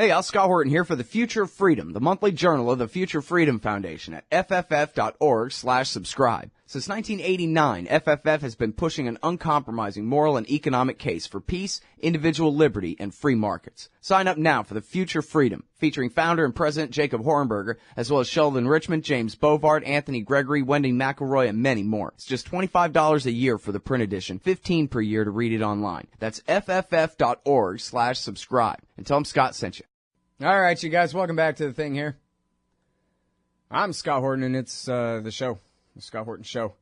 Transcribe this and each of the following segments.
Hey, Al Scott Horton here for the Future of Freedom, the monthly journal of the Future Freedom Foundation at fff.org/subscribe. Since 1989, FFF has been pushing an uncompromising moral and economic case for peace, individual liberty, and free markets. Sign up now for the Future Freedom, featuring founder and president Jacob Hornberger, as well as Sheldon Richmond, James Bovard, Anthony Gregory, Wendy McElroy, and many more. It's just $25 a year for the print edition, $15 per year to read it online. That's fff.org/subscribe. And tell them Scott sent you. All right, you guys, welcome back to the thing here. I'm Scott Horton, and it's the show, the Scott Horton Show.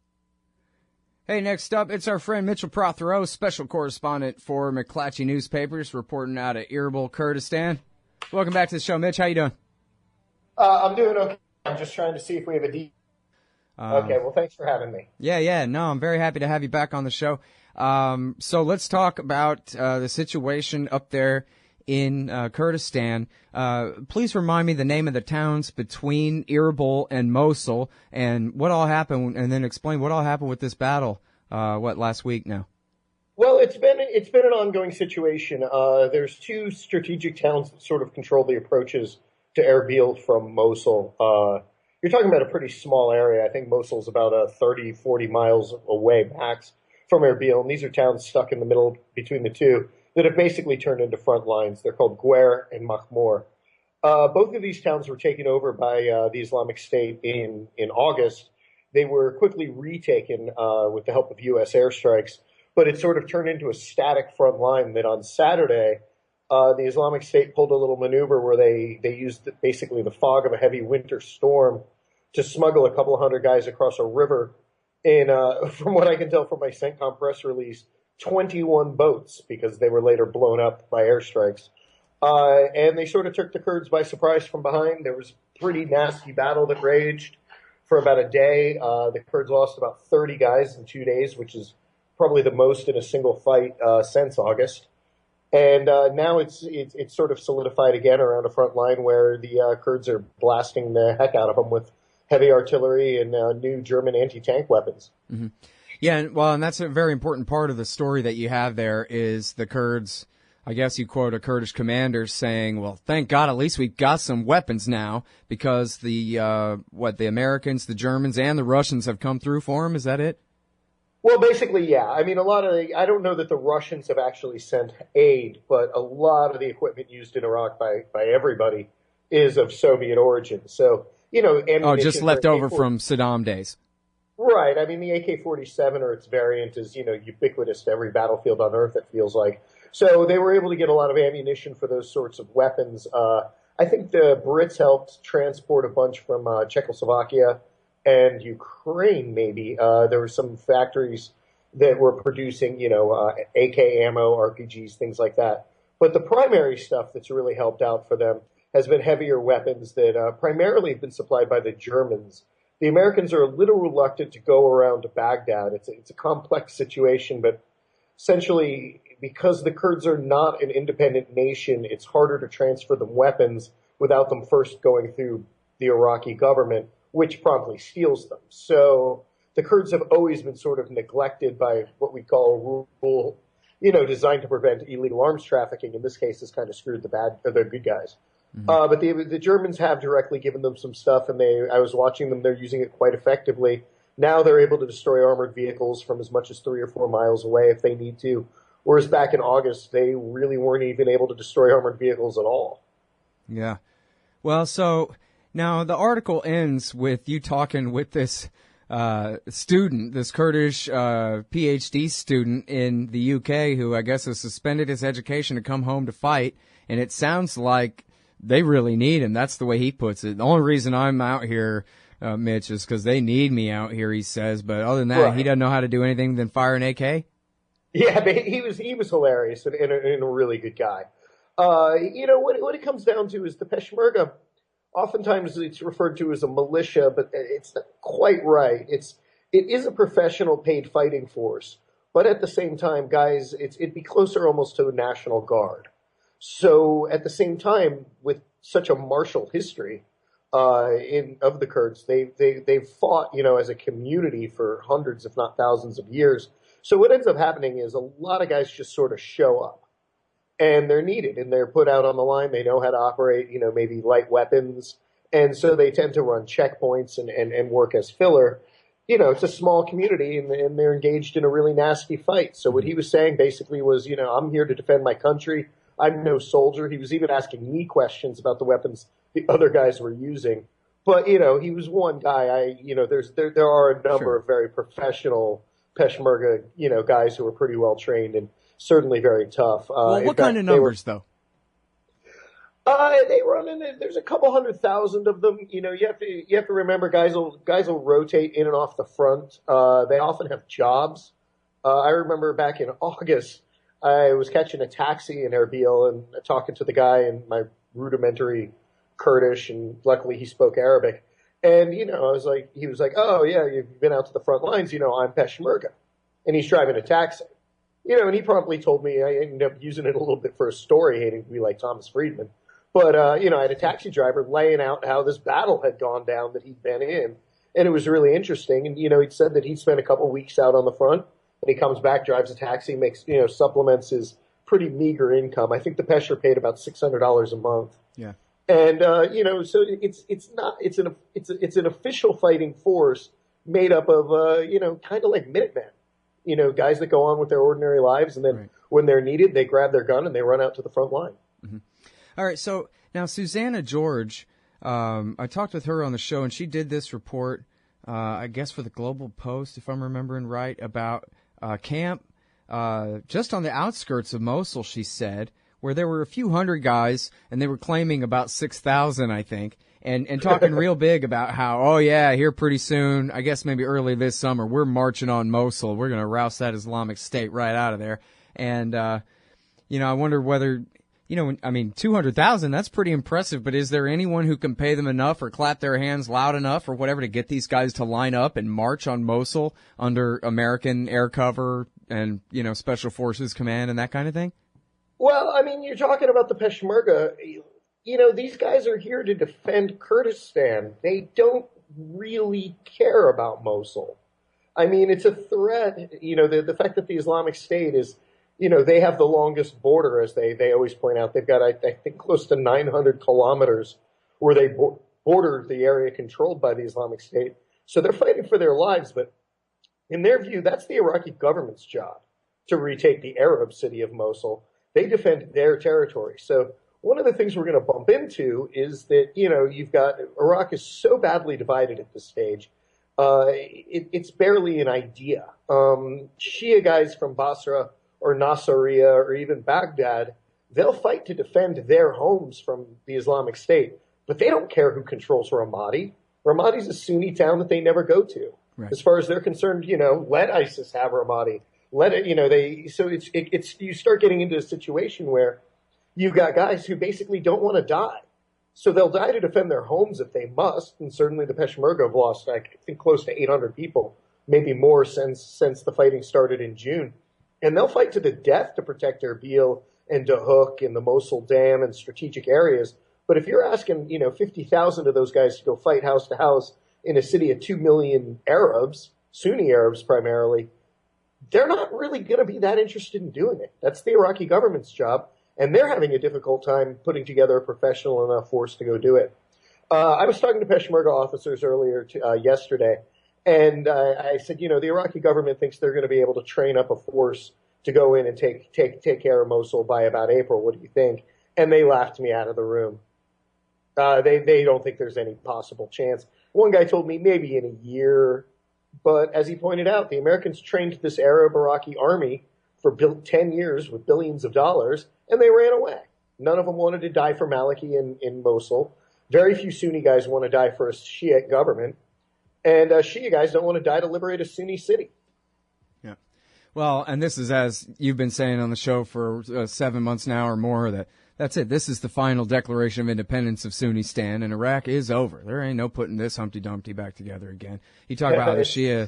Hey, next up, it's our friend Mitchell Prothero, special correspondent for McClatchy Newspapers, reporting out of Erbil, Kurdistan. Welcome back to the show, Mitch. How you doing? I'm doing okay. I'm just trying to see if we have a deep. Okay, well, thanks for having me. Yeah. No, I'm very happy to have you back on the show. So let's talk about the situation up there in Kurdistan. Please remind me the name of the towns between Erbil and Mosul and what all happened, and then explain what all happened with this battle, last week now? Well, it's been an ongoing situation. There's two strategic towns that sort of control the approaches to Erbil from Mosul. You're talking about a pretty small area. I think Mosul's about 30, 40 miles away max from Erbil, and these are towns stuck in the middle between the two that have basically turned into front lines. They're called Guer and Mahmour. Both of these towns were taken over by the Islamic State in August. They were quickly retaken with the help of U.S. airstrikes, but it sort of turned into a static front line that on Saturday, the Islamic State pulled a little maneuver where they used basically the fog of a heavy winter storm to smuggle a couple of hundred guys across a river. And from what I can tell from my CENTCOM press release, 21 boats, because they were later blown up by airstrikes. And they sort of took the Kurds by surprise from behind. There was a pretty nasty battle that raged for about a day. The Kurds lost about 30 guys in 2 days, which is probably the most in a single fight since August. And now it's sort of solidified again around a front line where the Kurds are blasting the heck out of them with heavy artillery and new German anti-tank weapons. Mm-hmm. Yeah, and that's a very important part of the story that you have there is the Kurds. I guess you quote a Kurdish commander saying, well, thank God, at least we've got some weapons now because the Americans, the Germans, and the Russians have come through for them. Is that it? Well, basically, yeah. I mean, I don't know that the Russians have actually sent aid, but a lot of the equipment used in Iraq by everybody is of Soviet origin. So, just left over from Saddam days. Right. I mean, the AK-47 or its variant is, ubiquitous to every battlefield on Earth, it feels like. So they were able to get a lot of ammunition for those sorts of weapons. I think the Brits helped transport a bunch from Czechoslovakia and Ukraine, maybe. There were some factories that were producing, AK ammo, RPGs, things like that. But the primary stuff that's really helped out for them has been heavier weapons that primarily have been supplied by the Germans. The Americans are a little reluctant to go around to Baghdad. It's a complex situation, but essentially because the Kurds are not an independent nation, it's harder to transfer them weapons without them first going through the Iraqi government, which promptly steals them. So the Kurds have always been sort of neglected by what we call rule, designed to prevent illegal arms trafficking. In this case, it's kind of screwed the good guys. Mm-hmm. But the Germans have directly given them some stuff, and I was watching them. They're using it quite effectively. Now they're able to destroy armored vehicles from as much as 3 or 4 miles away if they need to. Whereas back in August, they really weren't even able to destroy armored vehicles at all. Yeah. Well, so now the article ends with you talking with this student, this Kurdish PhD student in the UK who I guess has suspended his education to come home to fight. And it sounds like they really need him. That's the way he puts it. The only reason I'm out here, Mitch, is because they need me out here, he says. But other than that, right. He doesn't know how to do anything than fire an AK? Yeah, but he was hilarious and a really good guy. What it comes down to is the Peshmerga, oftentimes it's referred to as a militia, but it's not quite right. It is a professional paid fighting force. But at the same time, guys, it'd be closer almost to a National Guard. So at the same time, with such a martial history of the Kurds, they've fought, as a community for hundreds, if not thousands of years. So what ends up happening is a lot of guys just sort of show up. and they're needed, and they're put out on the line. They know how to operate, maybe light weapons, and so they tend to run checkpoints and work as filler. It's a small community, and they're engaged in a really nasty fight. So what he was saying basically was, I'm here to defend my country. I'm no soldier. He was even asking me questions about the weapons the other guys were using. But, he was one guy. There are a number of very professional Peshmerga, guys who are pretty well trained and certainly very tough. Well, what kind of numbers, though? They run in. There's a couple 100,000 of them. You have to remember, guys will rotate in and off the front. They often have jobs. I remember back in August, I was catching a taxi in Erbil and talking to the guy in my rudimentary Kurdish, and luckily he spoke Arabic. And he was like, "Oh yeah, you've been out to the front lines. I'm Peshmerga," and he's driving a taxi. And he promptly told me. I ended up using it a little bit for a story, hating to be like Thomas Friedman. But, I had a taxi driver laying out how this battle had gone down that he'd been in. And it was really interesting. And, he'd said that he'd spent a couple weeks out on the front, and he comes back, drives a taxi, makes, supplements his pretty meager income. I think the Pesher paid about $600 a month. Yeah. And, so it's an official fighting force made up of, kind of like Minutemen, guys that go on with their ordinary lives. And then when they're needed, they grab their gun and they run out to the front line. Mm-hmm. All right, so now Susanna George, I talked with her on the show, and she did this report, I guess for the Global Post, if I'm remembering right, about camp just on the outskirts of Mosul, she said, where there were a few hundred guys, and they were claiming about 6,000, I think, and talking real big about how, oh, yeah, here pretty soon, I guess maybe early this summer, we're marching on Mosul. We're going to roust that Islamic State right out of there. And, I wonder whether... 200,000, that's pretty impressive, but is there anyone who can pay them enough or clap their hands loud enough or whatever to get these guys to line up and march on Mosul under American air cover and, Special Forces Command and that kind of thing? Well, you're talking about the Peshmerga. These guys are here to defend Kurdistan. They don't really care about Mosul. It's a threat. The fact that the Islamic State is... they have the longest border, as they always point out. They've got, I think, close to 900 kilometers where they border the area controlled by the Islamic State. So they're fighting for their lives. But in their view, that's the Iraqi government's job to retake the Arab city of Mosul. They defend their territory. So one of the things we're going to bump into is that, you've got Iraq is so badly divided at this stage. It's barely an idea. Shia guys from Basra or Nasiriyah or even Baghdad, they'll fight to defend their homes from the Islamic State. But they don't care who controls Ramadi. Ramadi's a Sunni town that they never go to. Right. As far as they're concerned, let ISIS have Ramadi. Let it, it's you start getting into a situation where you've got guys who basically don't want to die. So they'll die to defend their homes if they must. And certainly the Peshmerga have lost, I think, close to 800 people, maybe more since the fighting started in June. And they'll fight to the death to protect Erbil and Dahuk and the Mosul Dam and strategic areas. But if you're asking, 50,000 of those guys to go fight house to house in a city of 2 million Arabs, Sunni Arabs primarily, they're not really going to be that interested in doing it. That's the Iraqi government's job, and they're having a difficult time putting together a professional enough force to go do it. I was talking to Peshmerga officers earlier yesterday, and I said, the Iraqi government thinks they're going to be able to train up a force to go in and take care of Mosul by about April. What do you think? And they laughed me out of the room. They don't think there's any possible chance. One guy told me maybe in a year, but as he pointed out, the Americans trained this Arab Iraqi army for 10 years with billions of dollars, and they ran away. None of them wanted to die for Maliki in Mosul. Very few Sunni guys want to die for a Shiite government. And Shia guys don't want to die to liberate a Sunni city. Yeah. Well, and this is, as you've been saying on the show for 7 months now or more, that's it. This is the final declaration of independence of Sunnistan, and Iraq is over. There ain't no putting this Humpty Dumpty back together again. You talk about how the Shia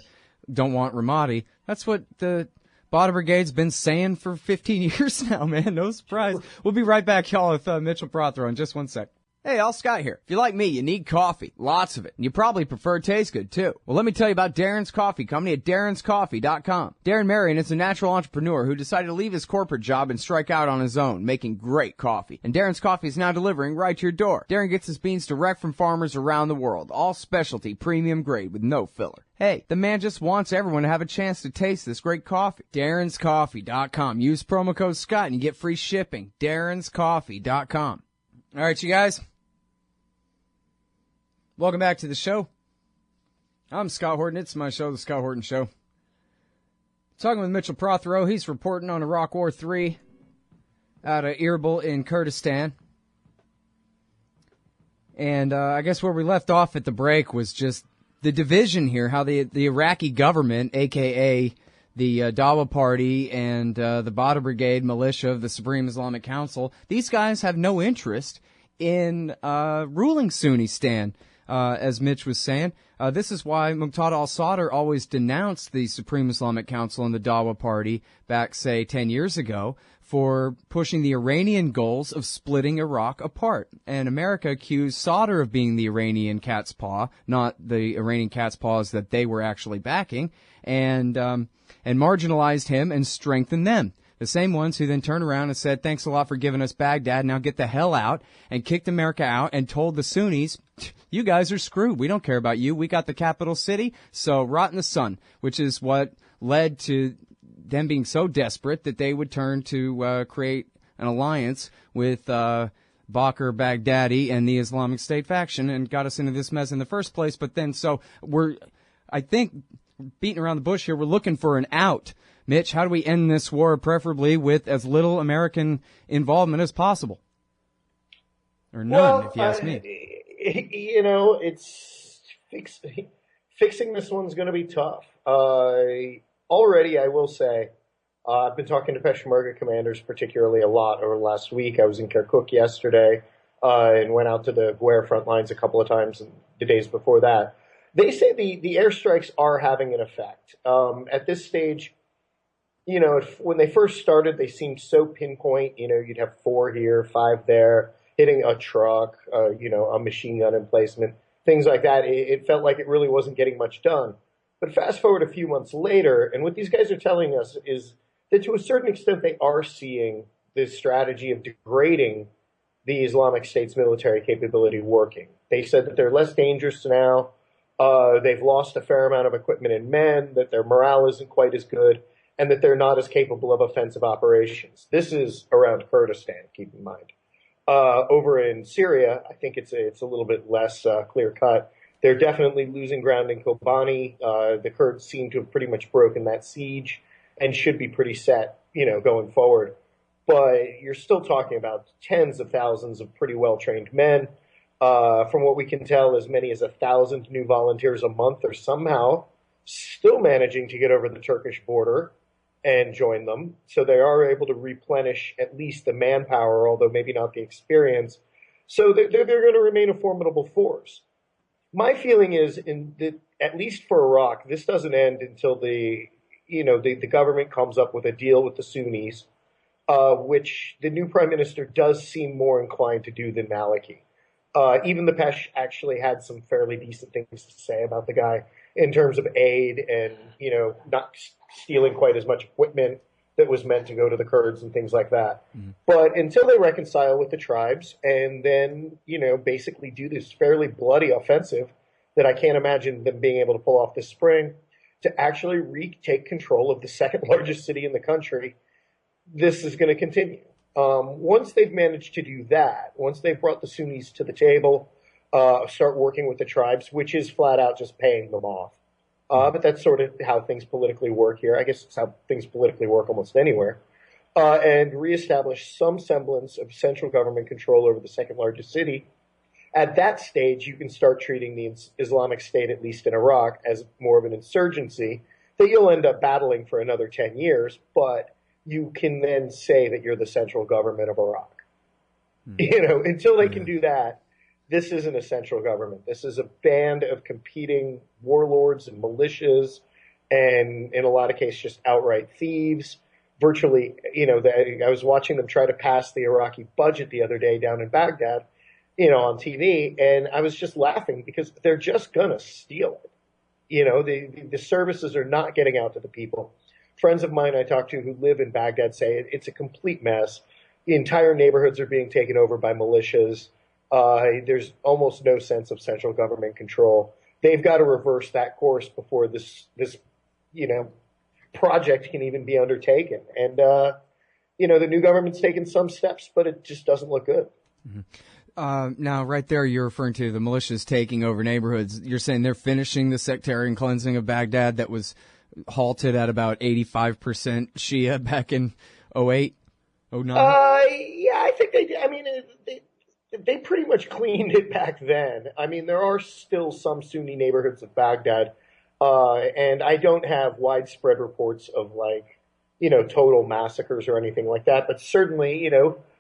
don't want Ramadi. That's what the Badr Brigade's been saying for 15 years now, man. No surprise. We'll be right back, y'all, with Mitchell Prothero in just 1 sec. Hey, all Scott here. If you're like me, you need coffee. Lots of it. And you probably prefer it tastes good, too. Well, let me tell you about Darren's Coffee Company at darrenscoffee.com. Darren Marion is a natural entrepreneur who decided to leave his corporate job and strike out on his own, making great coffee. And Darren's Coffee is now delivering right to your door. Darren gets his beans direct from farmers around the world. All specialty, premium grade with no filler. Hey, the man just wants everyone to have a chance to taste this great coffee. darrenscoffee.com. Use promo code Scott and you get free shipping. darrenscoffee.com. All right, you guys. Welcome back to the show. I'm Scott Horton. It's my show, The Scott Horton Show. Talking with Mitchell Prothero. He's reporting on Iraq War III out of Erbil in Kurdistan. And I guess where we left off at the break was just the division here, how the Iraqi government, a.k.a. the Dawa Party and the Badr Brigade militia of the Supreme Islamic Council, these guys have no interest in ruling Sunnistan. As Mitch was saying, this is why Muqtada al-Sadr always denounced the Supreme Islamic Council and the Dawa Party back, say, 10 years ago for pushing the Iranian goals of splitting Iraq apart. And America accused Sadr of being the Iranian cat's paw, not the Iranian cat's paws that they were actually backing, and marginalized him and strengthened them. The same ones who then turned around and said, thanks a lot for giving us Baghdad, now get the hell out, and kicked America out and told the Sunnis, you guys are screwed. We don't care about you. We got the capital city, so rot in the sun, which is what led to them being so desperate that they would turn to create an alliance with Bakr Baghdadi and the Islamic State faction and got us into this mess in the first place. But then, so I think, beating around the bush here, we're looking for an out. Mitch, how do we end this war, preferably with as little American involvement as possible? Or none, if you ask me. You know, fixing this one's going to be tough. Already, I will say, I've been talking to Peshmerga commanders particularly a lot over the last week. I was in Kirkuk yesterday and went out to the Guer front lines a couple of times and the days before that. They say the airstrikes are having an effect. At this stage, you know, when they first started, they seemed so pinpoint. You know, you'd have 4 here, 5 there, hitting a truck, a machine gun emplacement, things like that. It felt like it really wasn't getting much done. But fast forward a few months later, and what these guys are telling us is that to a certain extent they are seeing this strategy of degrading the Islamic State's military capability working. They said that they're less dangerous now. They've lost a fair amount of equipment and men, that their morale isn't quite as good, and that they're not as capable of offensive operations. This is around Kurdistan, keep in mind. Over in Syria, I think it's a little bit less clear-cut. They're definitely losing ground in Kobani. The Kurds seem to have pretty much broken that siege and should be pretty set, going forward. But you're still talking about tens of thousands of pretty well-trained men. From what we can tell, as many as 1,000 new volunteers a month are somehow still managing to get over the Turkish border and join them. So they are able to replenish at least the manpower, although maybe not the experience. So they're going to remain a formidable force. My feeling is, that at least for Iraq, this doesn't end until the government comes up with a deal with the Sunnis, which the new prime minister does seem more inclined to do than Maliki. Even the Pesh actually had some fairly decent things to say about the guy in terms of aid and, not stealing quite as much equipment that was meant to go to the Kurds and things like that. Mm-hmm. But until they reconcile with the tribes and then, basically do this fairly bloody offensive that I can't imagine them being able to pull off this spring to actually retake control of the second largest city in the country, this is going to continue. Once they've managed to do that, once they've brought the Sunnis to the table, start working with the tribes, which is flat out just paying them off. But that's sort of how things politically work here. I guess it's how things politically work almost anywhere. And reestablish some semblance of central government control over the second largest city. At that stage, you can start treating the Islamic State, at least in Iraq, as more of an insurgency that you'll end up battling for another 10 years, but you can then say that you're the central government of Iraq. Until they can do that, this isn't a central government. This is a band of competing warlords and militias and, in a lot of cases, just outright thieves. Virtually, I was watching them try to pass the Iraqi budget the other day down in Baghdad. on TV, and I was just laughing because they're just gonna steal it. The services are not getting out to the people. Friends of mine I talk to who live in Baghdad say it's a complete mess. The entire neighborhoods are being taken over by militias. There's almost no sense of central government control. They've got to reverse that course before this project can even be undertaken. And the new government's taken some steps, but it just doesn't look good. Mm-hmm. Now, right there, you're referring to the militias taking over neighborhoods. You're saying they're finishing the sectarian cleansing of Baghdad that was halted at about 85% Shia back in 08, 09? Yeah, I think they did. I mean, they pretty much cleaned it back then. I mean, there are still some Sunni neighborhoods of Baghdad, and I don't have widespread reports of total massacres or anything like that, but certainly,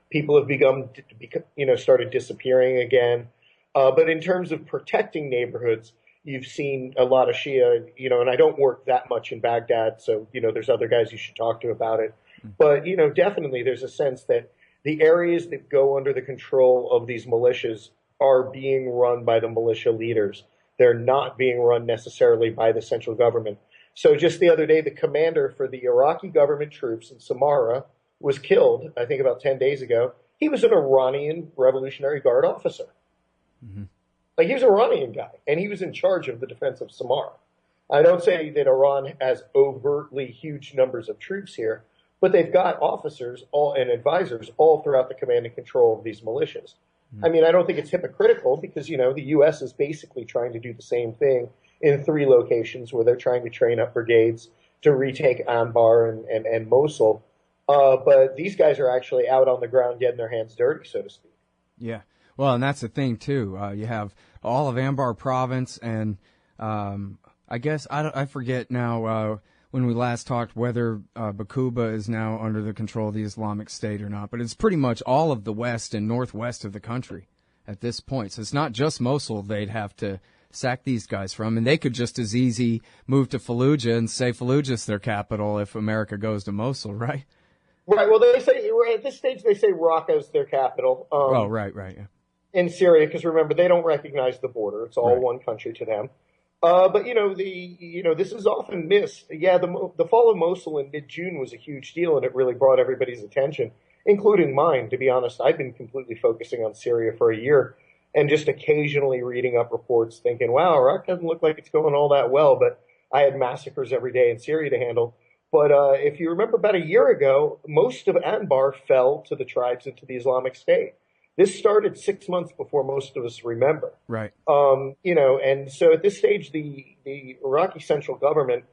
people have started disappearing again. But in terms of protecting neighborhoods, you've seen a lot of Shia, and I don't work that much in Baghdad, so, there's other guys you should talk to about it. But, definitely there's a sense that the areas that go under the control of these militias are being run by the militia leaders. They're not being run necessarily by the central government. So just the other day, the commander for the Iraqi government troops in Samarra was killed, I think about 10 days ago. He was an Iranian Revolutionary Guard officer. Mm-hmm. He was an Iranian guy, and he was in charge of the defense of Samarra. I don't say that Iran has overtly huge numbers of troops here, but they've got officers and advisors all throughout the command and control of these militias. Mm-hmm. I mean, I don't think it's hypocritical because, the U.S. is basically trying to do the same thing in 3 locations where they're trying to train up brigades to retake Anbar and Mosul. But these guys are actually out on the ground getting their hands dirty, so to speak. Yeah. Well, and that's the thing, too. You have all of Anbar Province, and I guess I forget now when we last talked whether Bakuba is now under the control of the Islamic State or not. But it's pretty much all of the west and northwest of the country at this point. So it's not just Mosul they'd have to sack these guys from, and they could just as easy move to Fallujah and say Fallujah's their capital if America goes to Mosul, right? Right. Well, they say at this stage they say Raqqa's their capital. Right, yeah. In Syria, because remember they don't recognize the border; it's all one country to them. But this is often missed. Yeah, the fall of Mosul in mid-June was a huge deal, and it really brought everybody's attention, including mine. To be honest, I've been completely focusing on Syria for a year, and just occasionally reading up reports, thinking, "Wow, Iraq doesn't look like it's going all that well." But I had massacres every day in Syria to handle. But if you remember, about a year ago, most of Anbar fell to the tribes and to the Islamic State. This started 6 months before most of us remember. Right. And so at this stage, the Iraqi central government,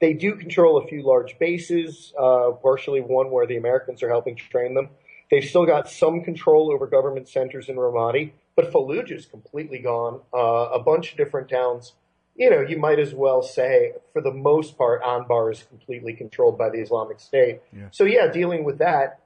they do control a few large bases, partially one where the Americans are helping train them. They've still got some control over government centers in Ramadi, but Fallujah is completely gone. A bunch of different towns. You might as well say, for the most part, Anbar is completely controlled by the Islamic State. Yeah. So, dealing with that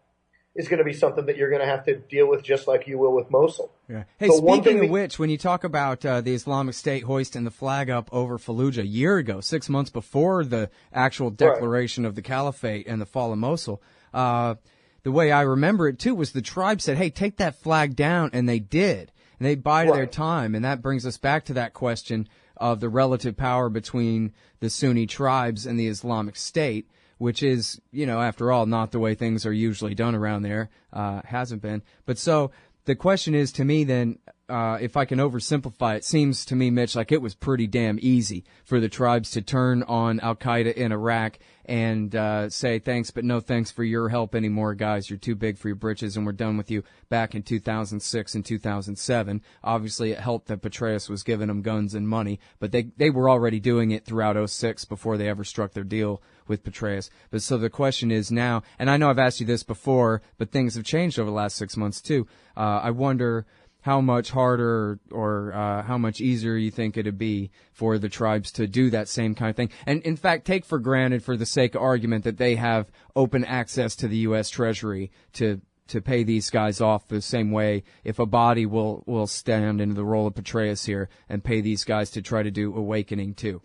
is going to be something that you're going to have to deal with just like you will with Mosul. Yeah. Hey, speaking of which, when you talk about the Islamic State hoisting the flag up over Fallujah a year ago, 6 months before the actual declaration of the caliphate and the fall of Mosul, the way I remember it, too, was the tribe said, hey, take that flag down, and they did. And they bided their time, and that brings us back to that question of the relative power between the Sunni tribes and the Islamic State, which is, after all, not the way things are usually done around there, hasn't been. But so the question is, to me then, if I can oversimplify it, seems to me, Mitch, like it was pretty damn easy for the tribes to turn on al-Qaeda in Iraq and say thanks, but no thanks for your help anymore, guys. You're too big for your britches, and we're done with you back in 2006 and 2007. Obviously, it helped that Petraeus was giving them guns and money, but they were already doing it throughout '06 before they ever struck their deal with Petraeus. But so the question is now, and I know I've asked you this before, but things have changed over the last 6 months too. I wonder how much harder or how much easier you think it'd be for the tribes to do that same kind of thing. And in fact, take for granted, for the sake of argument, that they have open access to the U.S. Treasury to pay these guys off the same way. If a body will stand into the role of Petraeus here and pay these guys to try to do awakening too.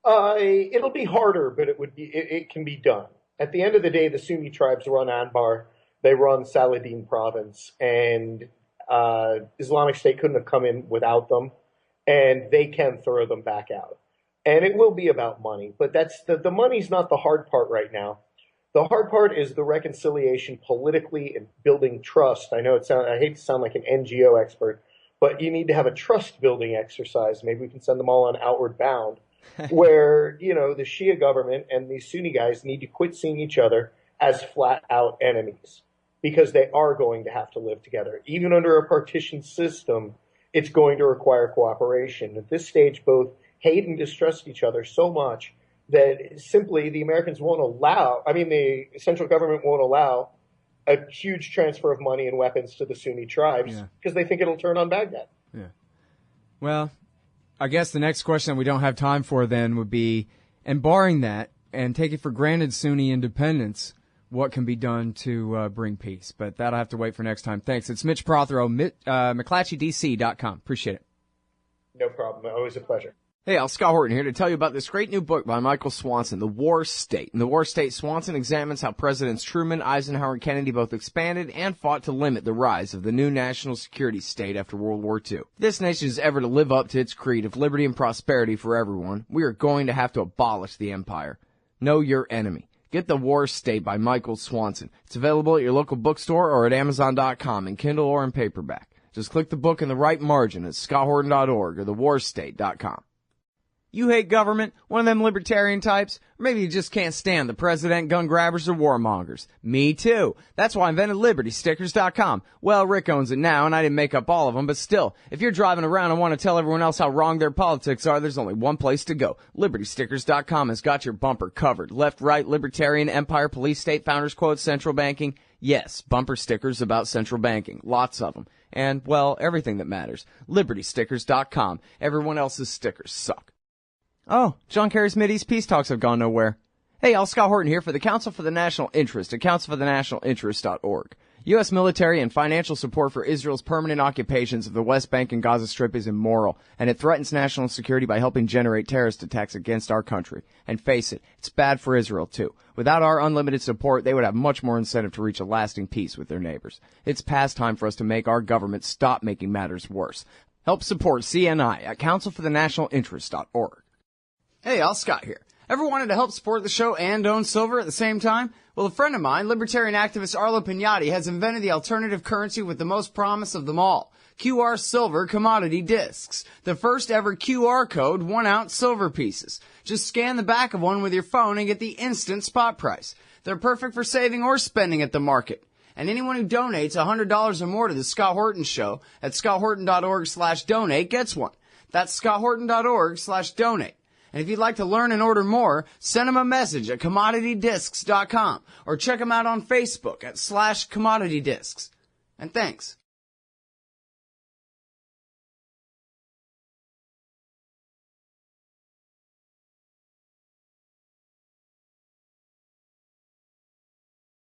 It'll be harder, but it can be done. At the end of the day, the Sunni tribes run Anbar, they run Saladin Province, and Islamic State couldn't have come in without them, and they can throw them back out. And it will be about money, but that's the money's not the hard part right now. The hard part is the reconciliation politically and building trust. I know I hate to sound like an NGO expert, but you need to have a trust building exercise. Maybe we can send them all on Outward Bound, where, the Shia government and these Sunni guys need to quit seeing each other as flat out enemies, because they are going to have to live together. Even under a partition system, it's going to require cooperation. At this stage, both hate and distrust each other so much that simply the Americans won't allow, the central government won't allow a huge transfer of money and weapons to the Sunni tribes because they think it'll turn on Baghdad. Yeah. Well, I guess the next question that we don't have time for then would be, and barring that, and take it for granted Sunni independence, what can be done to bring peace? But that'll have to wait for next time. Thanks. It's Mitch Prothero, McClatchyDC.com. Appreciate it. No problem. Always a pleasure. Hey, Scott Horton here to tell you about this great new book by Michael Swanson, The War State. In The War State, Swanson examines how Presidents Truman, Eisenhower, and Kennedy both expanded and fought to limit the rise of the new national security state after World War II. If this nation is ever to live up to its creed of liberty and prosperity for everyone, we are going to have to abolish the empire. Know your enemy. Get The War State by Michael Swanson. It's available at your local bookstore or at Amazon.com in Kindle or in paperback. Just click the book in the right margin at scotthorton.org or thewarstate.com. You hate government, one of them libertarian types, or maybe you just can't stand the president, gun grabbers, or warmongers. Me too. That's why I invented LibertyStickers.com. Well, Rick owns it now, and I didn't make up all of them, but still, if you're driving around and want to tell everyone else how wrong their politics are, there's only one place to go. LibertyStickers.com has got your bumper covered. Left, right, libertarian, empire, police state, founders quote, central banking. Yes, bumper stickers about central banking. Lots of them. And, well, everything that matters. LibertyStickers.com. Everyone else's stickers suck. Oh, John Kerry's Mideast peace talks have gone nowhere. Hey, Scott Horton here for the Council for the National Interest at councilforthenationalinterest.org. U.S. military and financial support for Israel's permanent occupations of the West Bank and Gaza Strip is immoral, and it threatens national security by helping generate terrorist attacks against our country. And face it, it's bad for Israel, too. Without our unlimited support, they would have much more incentive to reach a lasting peace with their neighbors. It's past time for us to make our government stop making matters worse. Help support CNI at councilforthenationalinterest.org. Hey, Scott here. Ever wanted to help support the show and own silver at the same time? Well, a friend of mine, libertarian activist Arlo Pignatti, has invented the alternative currency with the most promise of them all. QR Silver Commodity Discs. The first ever QR code 1-ounce silver pieces. Just scan the back of one with your phone and get the instant spot price. They're perfect for saving or spending at the market. And anyone who donates $100 or more to the Scott Horton Show at scotthorton.org/donate gets one. That's scotthorton.org/donate. And if you'd like to learn and order more, send them a message at commoditydiscs.com or check them out on Facebook at /commoditydiscs. And thanks.